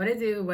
What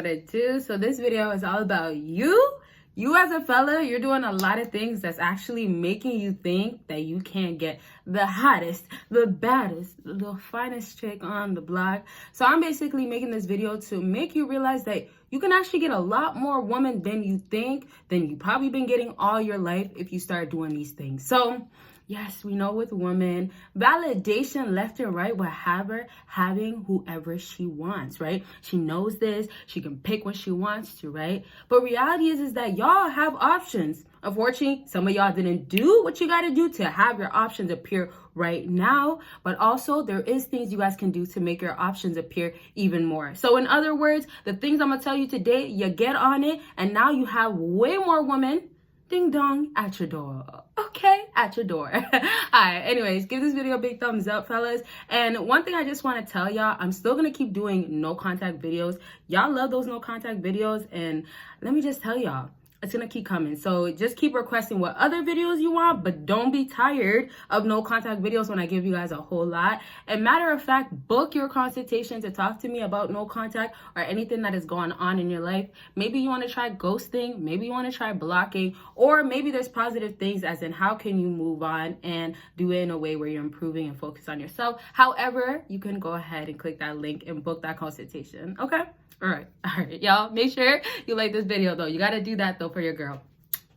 it do? So this video is all about you. You as a fella, you're doing a lot of things that's actually making you think that you can't get the hottest, the baddest, the finest chick on the block. So I'm basically making this video to make you realize that you can actually get a lot more women than you think, than you probably been getting all your life if you start doing these things. So yes, we know with women, validation left and right will have her having whoever she wants, right? She knows this. She can pick when she wants to, right? But reality is that y'all have options. Unfortunately, some of y'all didn't do what you got to do to have your options appear right now. But also, there is things you guys can do to make your options appear even more. So in other words, the things I'm going to tell you today, you get on it, and now you have way more women ding dong at your door. Okay, at your door. Alright, anyways, give this video a big thumbs up, fellas. And one thing I just want to tell y'all, I'm still gonna keep doing no contact videos. Y'all love those no contact videos, and let me just tell y'all, it's gonna keep coming. So just keep requesting what other videos you want, but don't be tired of no contact videos when I give you guys a whole lot. And matter of fact, book your consultation to talk to me about no contact or anything that is going on in your life. Maybe you want to try ghosting, maybe you want to try blocking, or maybe there's positive things as in how can you move on and do it in a way where you're improving and focus on yourself. However, you can go ahead and click that link and book that consultation. Okay? All right, y'all, make sure you like this video though. You got to do that though for your girl.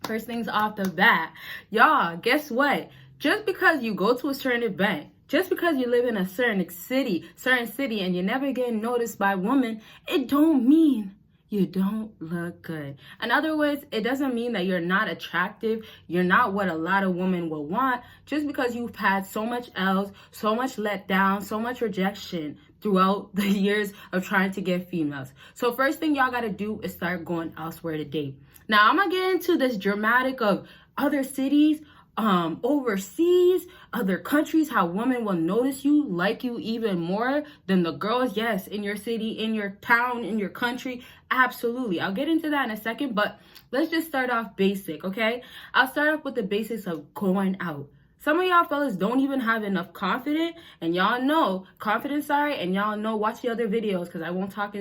First things off the bat, y'all, guess what? Just because you go to a certain event, just because you live in a certain city and you're never getting noticed by women, it don't mean you don't look good. In other words, it doesn't mean that you're not attractive. You're not what a lot of women will want just because you've had so much else, so much let down, so much rejection throughout the years of trying to get females. So first thing y'all got to do is start going elsewhere to date. Now, I'm going to get into this dramatic of other cities, overseas, other countries, how women will notice you, like you even more than the girls, yes, in your city, in your town, in your country. Absolutely. I'll get into that in a second, but let's just start off basic, okay? I'll start off with the basics of going out. Some of y'all fellas don't even have enough confidence, and y'all know confidence, and y'all know, watch the other videos because I won't talk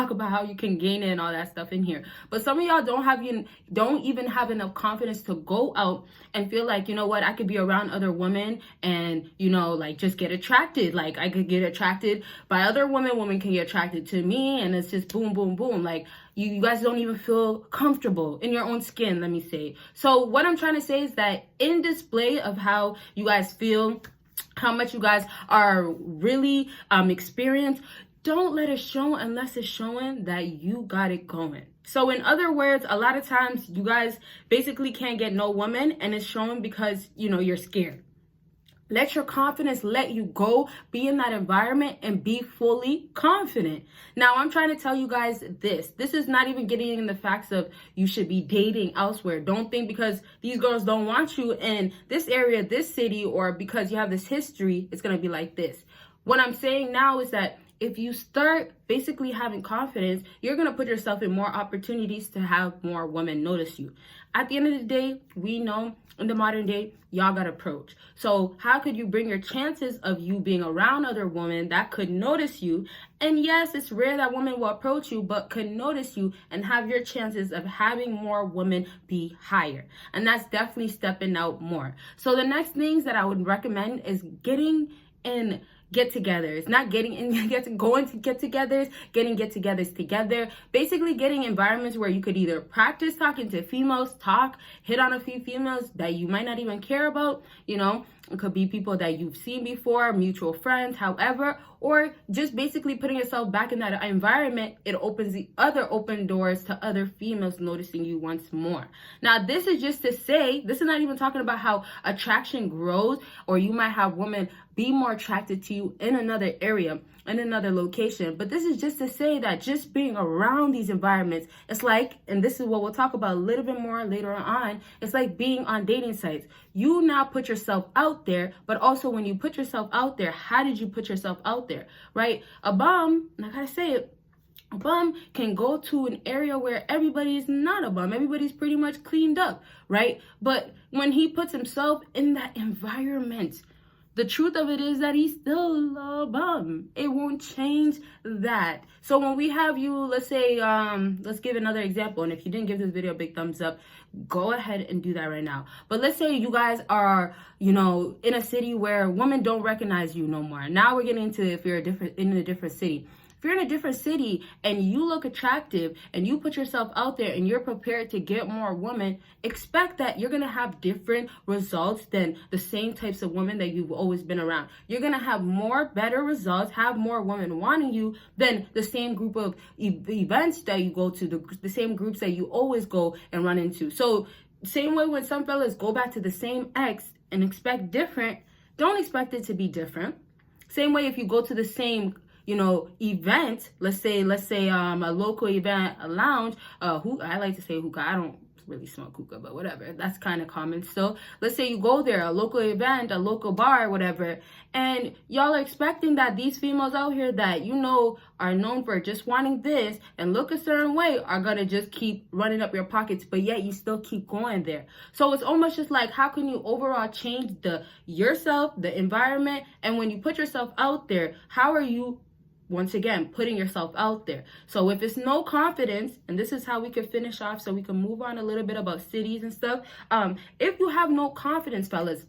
about how you can gain it and all that stuff in here. But some of y'all don't even have enough confidence to go out and feel like, you know what, I could be around other women and, you know, like just get attracted. Like I could get attracted by other women, women can get attracted to me, and it's just boom, boom, boom. Like you guys don't even feel comfortable in your own skin, let me say. So what I'm trying to say is that in display of how you guys feel, how much you guys are really experienced, don't let it show unless it's showing that you got it going. So in other words, a lot of times you guys basically can't get no woman, and it's showing because, you know, you're scared. Let your confidence let you go, be in that environment and be fully confident. Now, I'm trying to tell you guys this. This is not even getting in the facts of you should be dating elsewhere. Don't think because these girls don't want you in this area, this city, or because you have this history, it's going to be like this. What I'm saying now is that if you start basically having confidence, you're going to put yourself in more opportunities to have more women notice you. At the end of the day, we know in the modern day, y'all got approach. So how could you bring your chances of you being around other women that could notice you? And yes, it's rare that women will approach you, but could notice you and have your chances of having more women be higher. And that's definitely stepping out more. So the next things that I would recommend is getting in get-togethers, not getting in, going to get-togethers, getting get-togethers together, basically getting environments where you could either practice talking to females, hit on a few females that you might not even care about, you know, it could be people that you've seen before, mutual friends, however, or just basically putting yourself back in that environment. It opens the other open doors to other females noticing you once more. Now, this is just to say, this is not even talking about how attraction grows, or you might have women be more attracted to you in another area, in another location. But this is just to say that just being around these environments, it's like, and this is what we'll talk about a little bit more later on, it's like being on dating sites. You now put yourself out there, but also when you put yourself out there, how did you put yourself out there, right? A bum, and I gotta say it, a bum can go to an area where everybody is not a bum. Everybody's pretty much cleaned up, right? But when he puts himself in that environment, the truth of it is that he's still a bum. It won't change that. So when we have you, let's say, let's give another example. And if you didn't give this video a big thumbs up, go ahead and do that right now. But let's say you guys are, in a city where women don't recognize you no more. Now we're getting into if you're in a different city. If you're in a different city and you look attractive and you put yourself out there and you're prepared to get more women, expect that you're going to have different results than the same types of women that you've always been around. You're going to have better results, have more women wanting you than the same group of events that you go to, the same groups that you always go and run into. So same way when some fellas go back to the same ex and expect different, don't expect it to be different. Same way if you go to the same event, let's say a local event, a lounge, I like to say hookah. I don't really smoke hookah, but whatever. That's kind of common still. Let's say you go there, a local event, a local bar, whatever, and y'all are expecting that these females out here that are known for just wanting this and look a certain way are gonna just keep running up your pockets, but yet you still keep going there. So it's almost just like, how can you overall change yourself, the environment, and when you put yourself out there, how are you once again putting yourself out there? So if it's no confidence, and this is how we can finish off so we can move on a little bit about cities and stuff. If you have no confidence, fellas,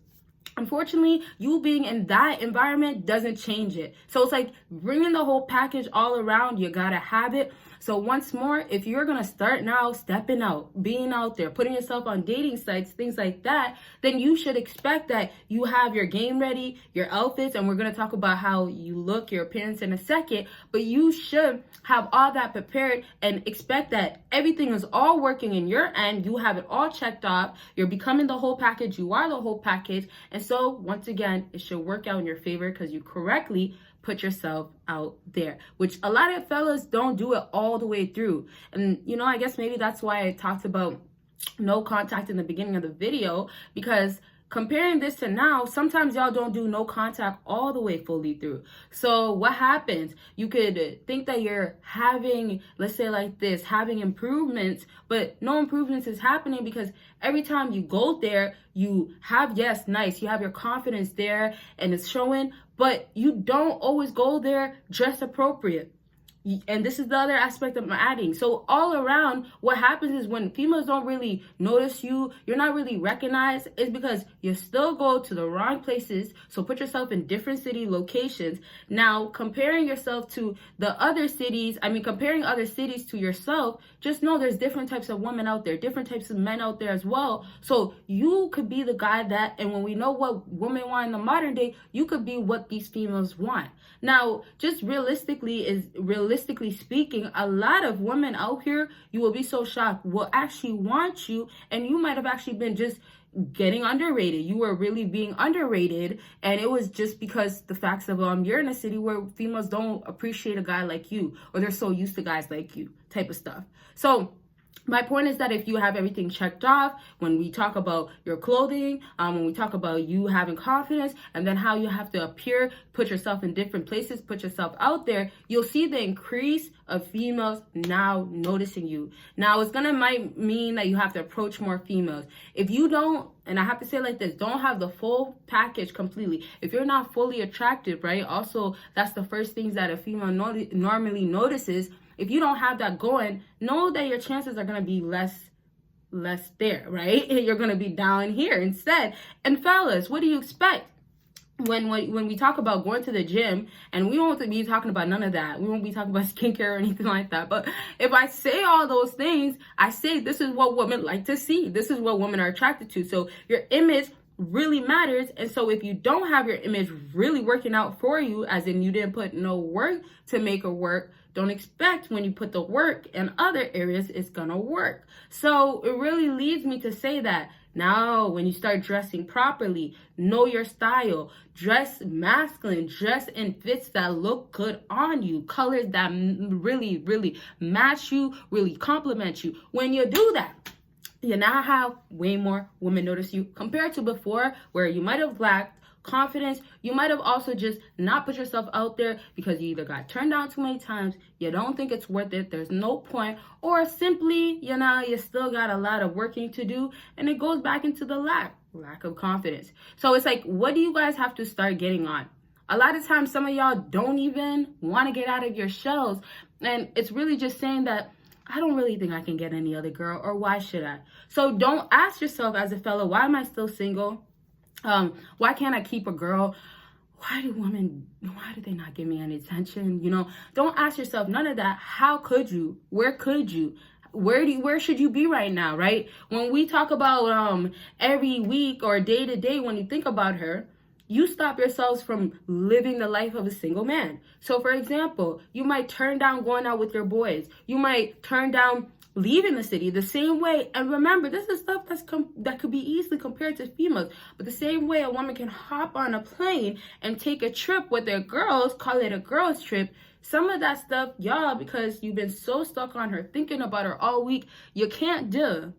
unfortunately, you being in that environment doesn't change it. So it's like bringing the whole package all around. You gotta have it. So once more, if you're gonna start now stepping out, being out there, putting yourself on dating sites, things like that, then you should expect that you have your game ready, your outfits, and we're gonna talk about how you look, your appearance in a second, but you should have all that prepared and expect that everything is all working in your end. You have it all checked off. You're becoming the whole package. You are the whole package. And so once again, it should work out in your favor because you correctly put yourself out there, which a lot of fellas don't do it all the way through. And I guess maybe that's why I talked about no contact in the beginning of the video, because comparing this to now, sometimes y'all don't do no contact all the way fully through. So what happens? You could think that you're having, let's say like this, having improvements, but no improvements is happening because every time you go there, you have, yes, nice, you have your confidence there and it's showing, but you don't always go there dressed appropriate. And this is the other aspect of my adding. So all around, what happens is when females don't really notice you, you're not really recognized, is because you still go to the wrong places. So put yourself in different city locations. Now, comparing yourself to the other cities, comparing other cities to yourself, just know there's different types of women out there, different types of men out there as well. So you could be the guy that, and when we know what women want in the modern day, you could be what these females want. Now, just realistically speaking, a lot of women out here, you will be so shocked, will actually want you, and you might have actually been just getting underrated. You were really being underrated, and it was just because the facts of you're in a city where females don't appreciate a guy like you, or they're so used to guys like you type of stuff. So my point is that if you have everything checked off, when we talk about your clothing, when we talk about you having confidence, and then how you have to appear, put yourself in different places, put yourself out there, you'll see the increase of females now noticing you. Now, it's might mean that you have to approach more females. If you don't, and I have to say it like this, don't have the full package completely. If you're not fully attractive, right? Also, that's the first things that a female normally notices. If you don't have that going, know that your chances are going to be less there, right? You're going to be down here instead. And fellas, what do you expect? When we talk about going to the gym, and we won't be talking about none of that. We won't be talking about skincare or anything like that. But if I say all those things, I say this is what women like to see. This is what women are attracted to. So your image really matters. And so if you don't have your image really working out for you, as in you didn't put no work to make it work, don't expect when you put the work in other areas, it's gonna work. So it really leads me to say that now when you start dressing properly, know your style, dress masculine, dress in fits that look good on you, colors that really, really match you, really compliment you. When you do that, you now have way more women notice you compared to before, where you might have lacked confidence. You might have also just not put yourself out there because you either got turned down too many times, you don't think it's worth it, there's no point, or simply, you still got a lot of working to do, and it goes back into the lack. lack of confidence. So it's like, what do you guys have to start getting on? A lot of times, some of y'all don't even want to get out of your shells. And it's really just saying that, I don't really think I can get any other girl, or why should I? So don't ask yourself as a fellow, why am I still single? Why can't I keep a girl? Why do they not give me any attention? Don't ask yourself none of that. How could you? Where could you? Where should you be right now, right? When we talk about every week or day to day, when you think about her, you stop yourselves from living the life of a single man. So for example, you might turn down going out with your boys. You might turn down leaving the city the same way. And remember, this is stuff that could be easily compared to females. But the same way a woman can hop on a plane and take a trip with their girls, call it a girls trip. Some of that stuff, y'all, because you've been so stuck on her, thinking about her all week, you can't do.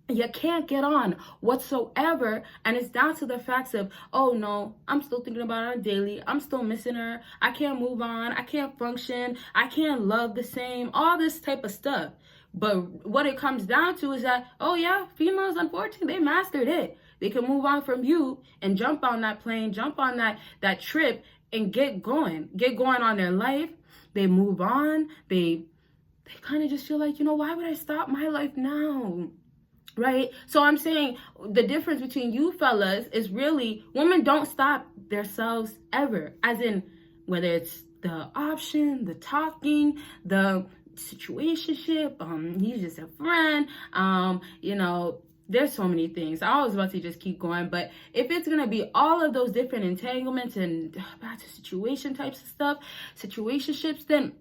You can't get on whatsoever. And it's down to the facts of, oh no, I'm still thinking about her daily. I'm still missing her. I can't move on. I can't function. I can't love the same. All this type of stuff. But what it comes down to is that, oh yeah, females, unfortunately, they mastered it. They can move on from you and jump on that plane, jump on that trip and get going on their life. They move on. They kind of just feel like, why would I stop my life now? Right? So I'm saying the difference between you fellas is really, women don't stop themselves ever. As in, whether it's the option, the talking, the situationship, he's just a friend, there's so many things. I was about to just keep going, but if it's going to be all of those different entanglements and back to situation types of stuff, situationships, then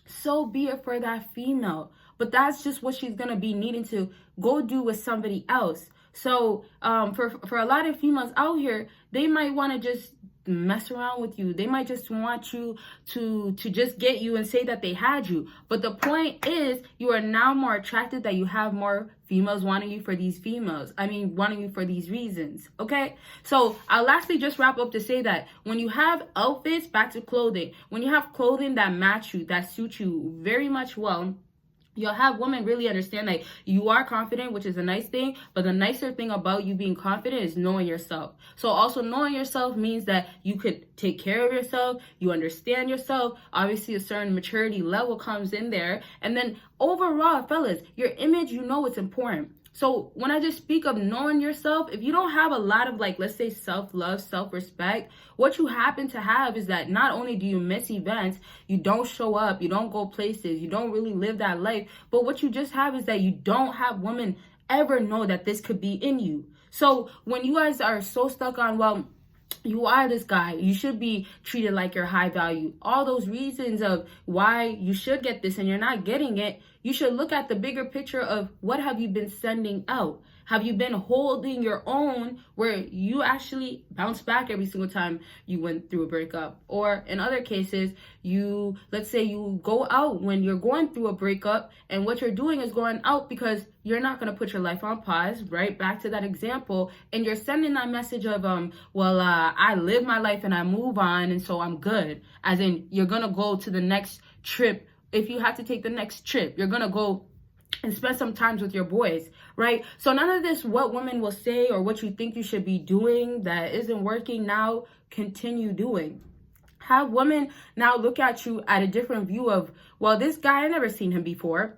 so be it for that female. But that's just what she's going to be needing to go do with somebody else. So for a lot of females out here, they might want to just mess around with you. They might just want you to just get you and say that they had you. But the point is, you are now more attracted, that you have more females wanting you for these wanting you for these reasons. Okay? So I'll lastly just wrap up to say that when you have outfits, back to clothing, when you have clothing that match you, that suit you very much well, you'll have women really understand that you are confident, which is a nice thing. But the nicer thing about you being confident is knowing yourself. So also knowing yourself means that you could take care of yourself. You understand yourself. Obviously, a certain maturity level comes in there. And then overall, fellas, your image, it's important. So when I just speak of knowing yourself, if you don't have a lot of, let's say, self-love, self-respect, what you happen to have is that not only do you miss events, you don't show up, you don't go places, you don't really live that life, but what you just have is that you don't have women ever know that this could be in you. So when you guys are so stuck on, well, you are this guy, you should be treated like you're high value, all those reasons of why you should get this and you're not getting it, you should look at the bigger picture of what have you been sending out? Have you been holding your own where you actually bounce back every single time you went through a breakup? Or in other cases, let's say you go out when you're going through a breakup, and what you're doing is going out because you're not going to put your life on pause, right? Back to that example. And you're sending that message of, I live my life and I move on, and so I'm good. As in, you're going to go to the next trip. If you have to take the next trip, you're going to go and spend some time with your boys, right? So none of this, what women will say or what you think you should be doing that isn't working now, continue doing. Have women now look at you at a different view of, well, this guy, I never seen him before.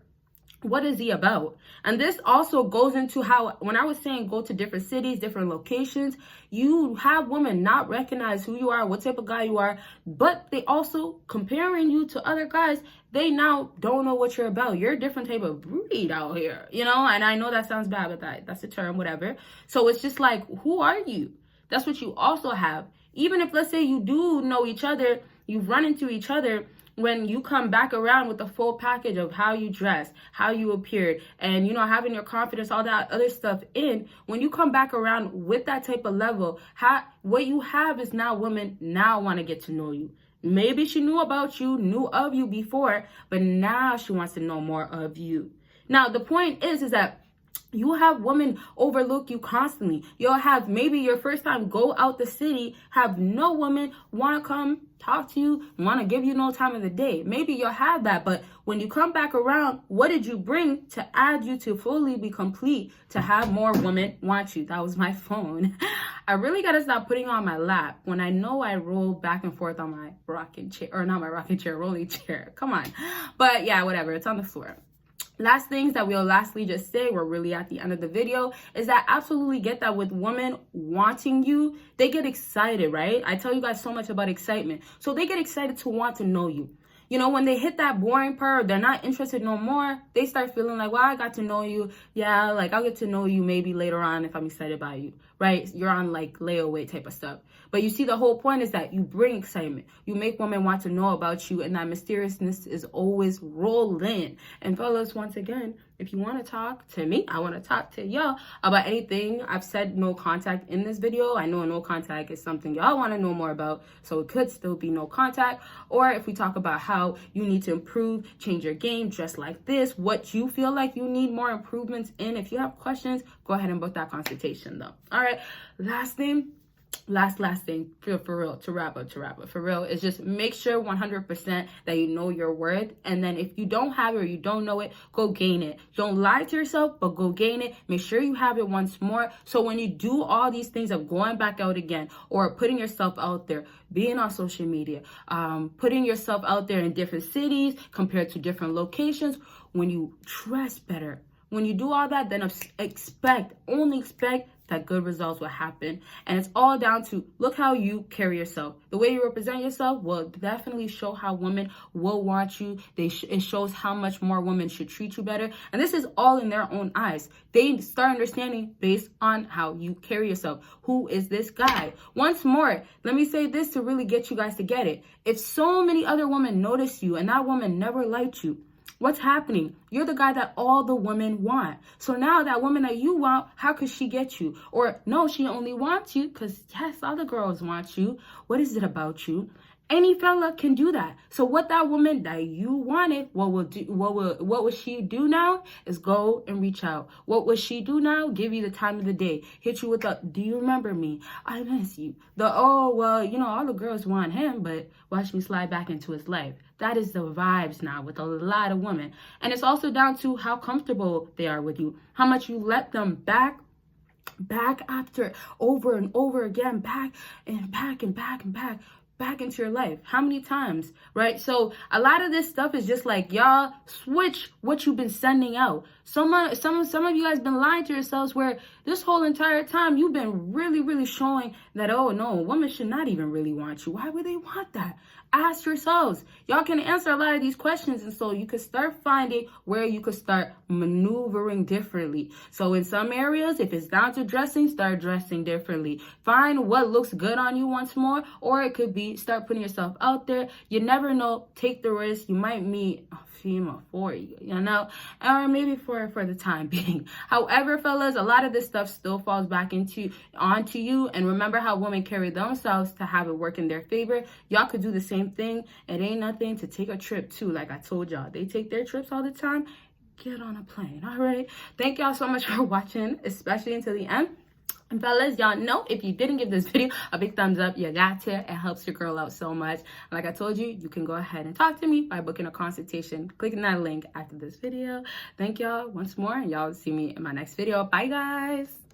What is he about? And this also goes into how, when I was saying go to different cities, different locations, you have women not recognize who you are, what type of guy you are, but they also comparing you to other guys. They now don't know what you're about. You're a different type of breed out here, and I know that sounds bad, but that's a term, whatever. So it's just like, who are you? That's what you also have. Even if, let's say, you do know each other, you've run into each other, when you come back around with the full package of how you dress, how you appeared, and, having your confidence, all that other stuff when you come back around with that type of level, what you have is now women now want to get to know you. Maybe she knew about you, knew of you before, but now she wants to know more of you. Now, the point is that You have women overlook you constantly. You'll have maybe your first time go out the city, have no woman want to come talk to you, want to give you no time of the day. Maybe you'll have that, but when you come back around, what did you bring to add you to fully be complete, to have more women want you? That was my phone. I really got to stop putting on my lap when I know I roll back and forth on my rocking chair, or not my rocking chair, rolling chair. Come on. But yeah, whatever. It's on the floor. Last things that we'll lastly just say, we're really at the end of the video, is that absolutely get that with women wanting you, they get excited, right? I tell you guys so much about excitement. So they get excited to want to know you. You know, when they hit that boring part, they're not interested no more, they start feeling like, well, I got to know you. Yeah, like I'll get to know you maybe later on if I'm excited by you, right? You're on like layaway type of stuff. But you see, the whole point is that you bring excitement. You make women want to know about you, and that mysteriousness is always rolling. And fellas, once again, if you want to talk to me, I want to talk to y'all about anything. I've said no contact in this video. I know no contact is something y'all want to know more about, so it could still be no contact. Or if we talk about how you need to improve, change your game, just like this, what you feel like you need more improvements in. If you have questions, go ahead and book that consultation though. All right, last thing for real, to wrap up for real, is just make sure 100% that you know your worth. And then if you don't have it or you don't know it, go gain it. Don't lie to yourself, but go gain it. Make sure you have it once more, so when you do all these things of going back out again, or putting yourself out there, being on social media, putting yourself out there in different cities compared to different locations, when you dress better, when you do all that, then only expect that good results will happen. And it's all down to look how you carry yourself. The way you represent yourself will definitely show how women will want you. It shows how much more women should treat you better. And this is all in their own eyes. They start understanding based on how you carry yourself. Who is this guy? Once more, let me say this to really get you guys to get it. If so many other women notice you and that woman never liked you, what's happening? You're the guy that all the women want. So now that woman that you want, how could she get you? Or no, she only wants you because yes, other girls want you. What is it about you? Any fella can do that. So what that woman that you wanted, what will she do now is go and reach out. What will she do now? Give you the time of the day. Hit you with the, do you remember me? I miss you. The, oh, well, you know, all the girls want him, but watch me slide back into his life. That is the vibes now with a lot of women. And it's also down to how comfortable they are with you. How much you let them back after over and over again, back into your life. How many times, right? So a lot of this stuff is just like, y'all switch what you've been sending out. Some of you guys been lying to yourselves, where this whole entire time you've been really showing that, oh no, a woman should not even really want you. Why would they want that? Ask yourselves. Y'all can answer a lot of these questions, and so you could start finding where you could start maneuvering differently. So in some areas, if it's down to dressing, start dressing differently. Find what looks good on you once more, or it could be start putting yourself out there. You never know. Take the risk. You might meet a female for you, you know, or maybe for the time being. However, fellas, a lot of this stuff still falls back onto you. And remember how women carry themselves to have it work in their favor. Y'all could do the same thing. It ain't nothing to take a trip too. Like I told y'all, they take their trips all the time. Get on a plane. All right. Thank y'all so much for watching, especially until the end. And fellas, y'all know if you didn't give this video a big thumbs up, you got to. It helps your girl out so much. Like I told you, you can go ahead and talk to me by booking a consultation, clicking that link after this video. Thank y'all once more, and y'all see me in my next video. Bye, guys.